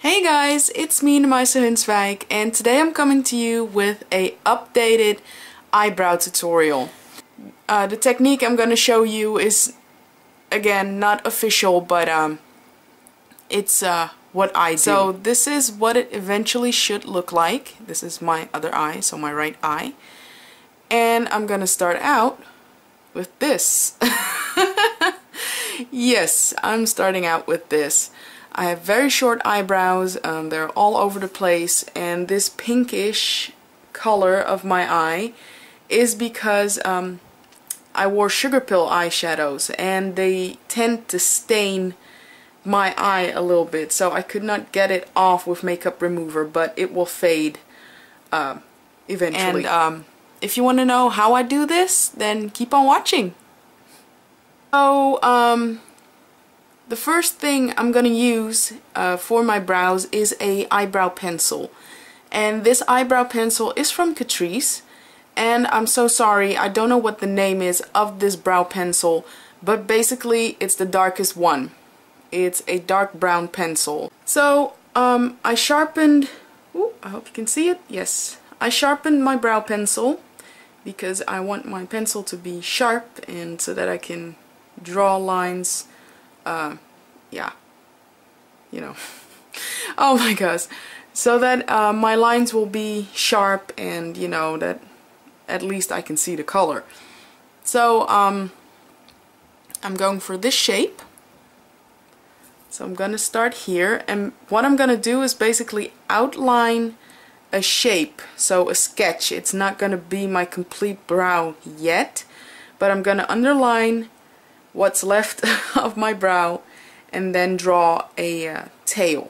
Hey guys, it's me Namaisa, and today I'm coming to you with a updated eyebrow tutorial. The technique I'm gonna show you is, again, not official, but it's what I do. So this is what it eventually should look like. This is my other eye, so my right eye. And I'm gonna start out with this. Yes, I'm starting out with this. I have very short eyebrows, they're all over the place, and this pinkish color of my eye is because I wore sugar pill eyeshadows and they tend to stain my eye a little bit, so I could not get it off with makeup remover, but it will fade eventually. And if you want to know how I do this, then keep on watching. So the first thing I'm gonna use for my brows is a eyebrow pencil, and this eyebrow pencil is from Catrice, and I'm so sorry, I don't know what the name is of this brow pencil, but basically it's the darkest one. It's a dark brown pencil. So I sharpened, ooh, I hope you can see it, yes, I sharpened my brow pencil because I want my pencil to be sharp and so that I can draw lines. Yeah, you know. Oh my gosh, so that my lines will be sharp and, you know, that at least I can see the color. So I'm going for this shape. So I'm gonna start here, and what I'm gonna do is basically outline a shape, so a sketch. It's not gonna be my complete brow yet, but I'm gonna underline what's left of my brow and then draw a tail.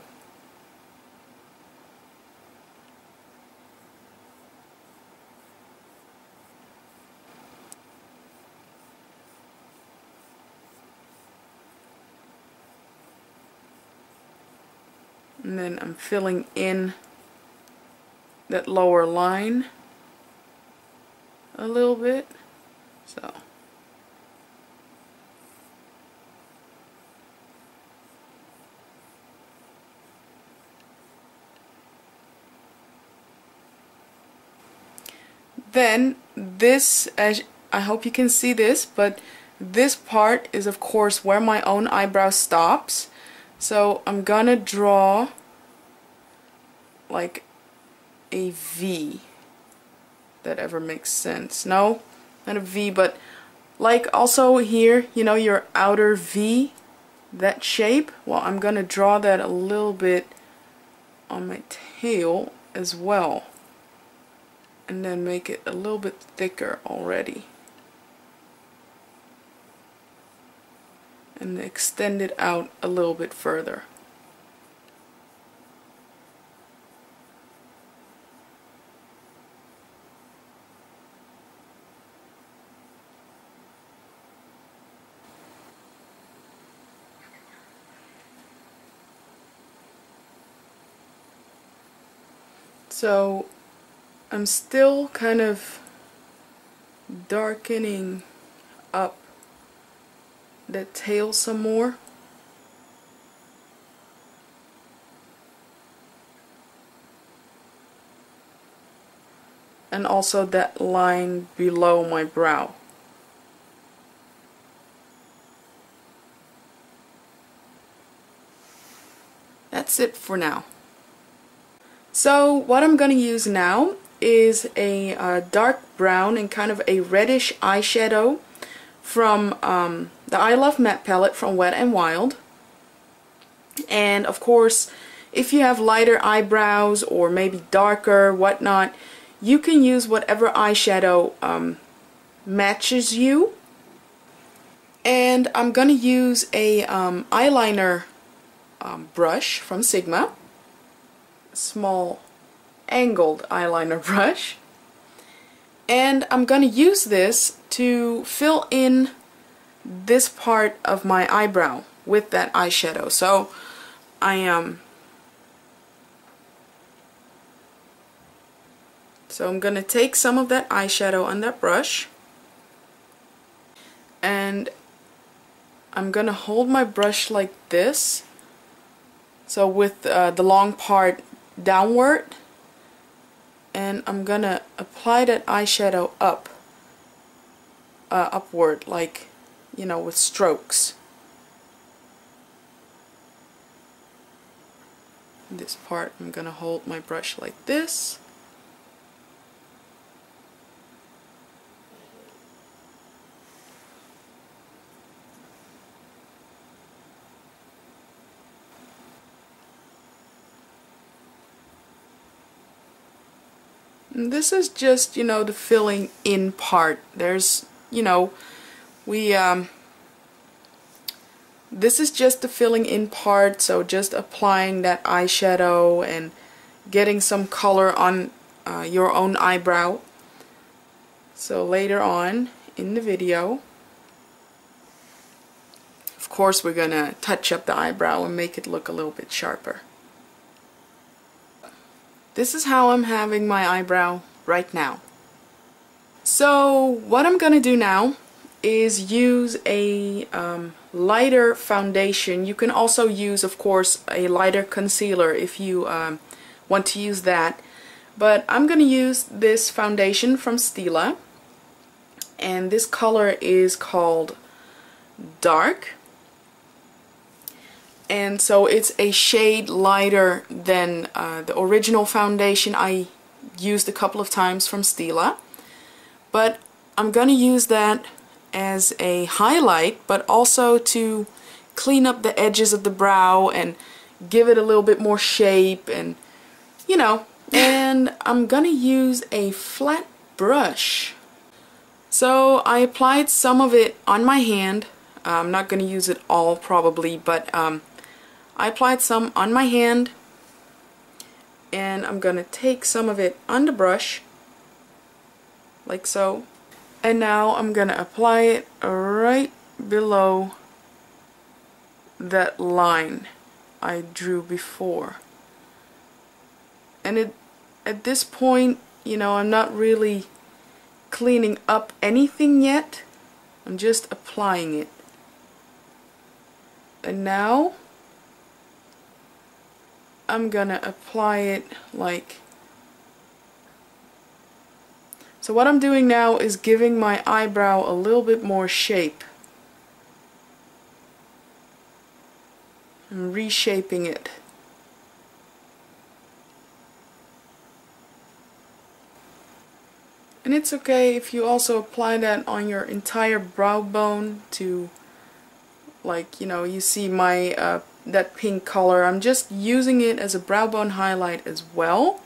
And then I'm filling in that lower line a little bit. So then this, as I hope you can see this, but this part is of course where my own eyebrow stops. So I'm gonna draw like a V. That ever makes sense? No, not a V, but like also here, you know, your outer V, that shape. Well, I'm gonna draw that a little bit on my tail as well, and then make it a little bit thicker already, and extend it out a little bit further. So I'm still kind of darkening up the tail some more. And also that line below my brow. That's it for now. So what I'm going to use now is a dark brown and kind of a reddish eyeshadow from the I Love Matte palette from Wet&WILD. And of course, if you have lighter eyebrows or maybe darker, whatnot, you can use whatever eyeshadow matches you. And I'm going to use a eyeliner brush from Sigma. Small angled eyeliner brush, and I'm going to use this to fill in this part of my eyebrow with that eyeshadow. So I am I'm going to take some of that eyeshadow on that brush, and I'm going to hold my brush like this so with the long part downward, and I'm gonna apply that eyeshadow upward, like, you know, with strokes. This part I'm gonna hold my brush like this. And this is just, you know, the filling in part. There's, you know, this is just the filling in part, so just applying that eyeshadow and getting some color on your own eyebrow. So later on in the video, of course, we're gonna touch up the eyebrow and make it look a little bit sharper. This is how I'm having my eyebrow right now. So what I'm gonna do now is use a lighter foundation. You can also use, of course, a lighter concealer if you want to use that. But I'm gonna use this foundation from Stila, and this color is called Dark. And so it's a shade lighter than the original foundation I used a couple of times from Stila. But I'm going to use that as a highlight, but also to clean up the edges of the brow and give it a little bit more shape, and, you know. And I'm going to use a flat brush. So I applied some of it on my hand. I'm not going to use it all probably, but I applied some on my hand, and I'm gonna take some of it on the brush like so, and now I'm gonna apply it right below that line I drew before. And at this point, you know, I'm not really cleaning up anything yet. I'm just applying it. And now I'm gonna apply it like so. What I'm doing now is giving my eyebrow a little bit more shape. I'm reshaping it. And it's okay if you also apply that on your entire brow bone to, like, you know, you see my that pink color. I'm just using it as a brow bone highlight as well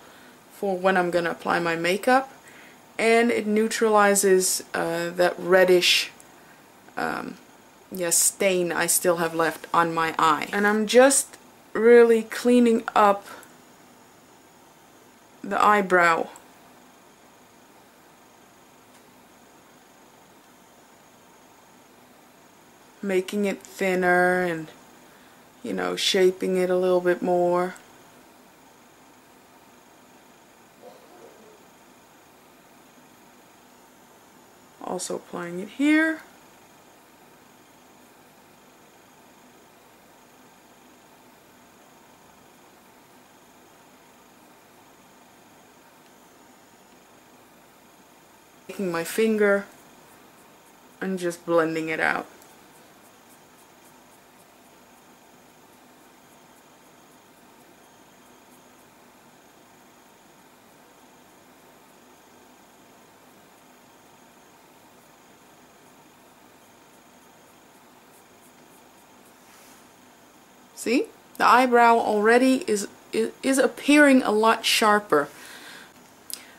for when I'm gonna apply my makeup, and it neutralizes that reddish stain I still have left on my eye. And I'm just really cleaning up the eyebrow. Making it thinner and, you know, shaping it a little bit more. Also applying it here. Taking my finger and just blending it out. See? The eyebrow already is appearing a lot sharper.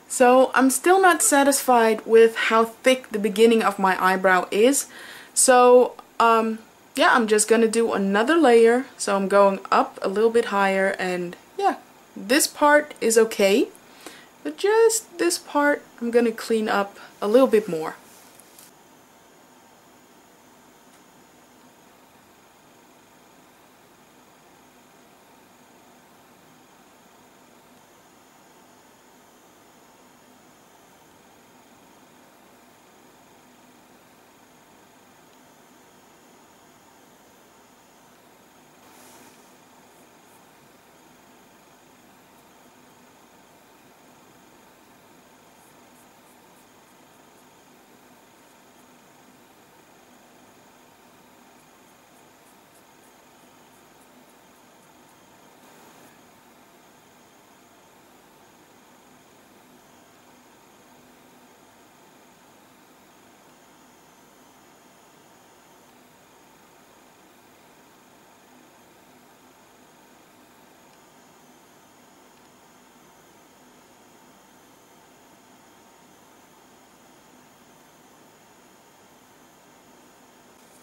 So I'm still not satisfied with how thick the beginning of my eyebrow is. So yeah, I'm just gonna do another layer. So I'm going up a little bit higher, and yeah, this part is okay, but just this part I'm gonna clean up a little bit more.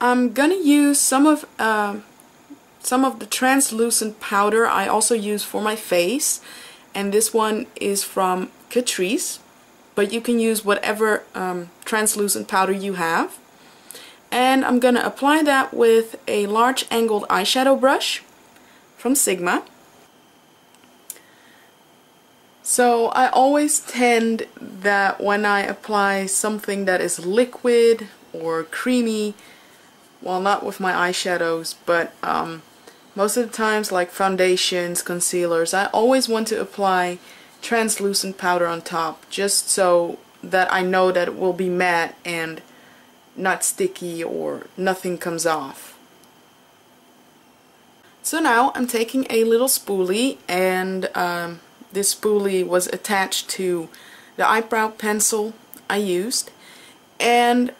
I'm gonna use some of the translucent powder I also use for my face, and this one is from Catrice, but you can use whatever translucent powder you have. And I'm gonna apply that with a large angled eyeshadow brush from Sigma. So I always tend that when I apply something that is liquid or creamy, well, not with my eyeshadows, but most of the times, like foundations, concealers, I always want to apply translucent powder on top, just so that I know that it will be matte and not sticky or nothing comes off. So now I'm taking a little spoolie, and this spoolie was attached to the eyebrow pencil I used, and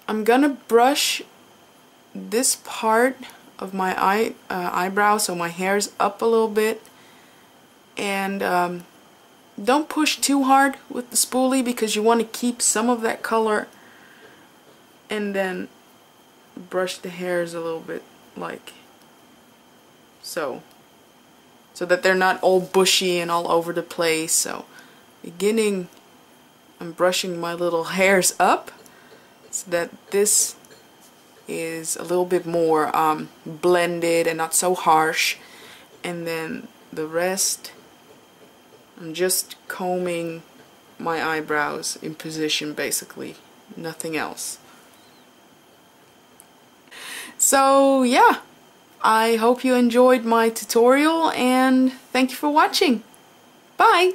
I'm gonna brush this part of my eyebrow so my hair's up a little bit, and don't push too hard with the spoolie because you want to keep some of that color, and then brush the hairs a little bit like so that they're not all bushy and all over the place. So beginning, I'm brushing my little hairs up so that this is a little bit more blended and not so harsh, and then the rest I'm just combing my eyebrows in position, basically, nothing else. So yeah, I hope you enjoyed my tutorial, and thank you for watching. Bye!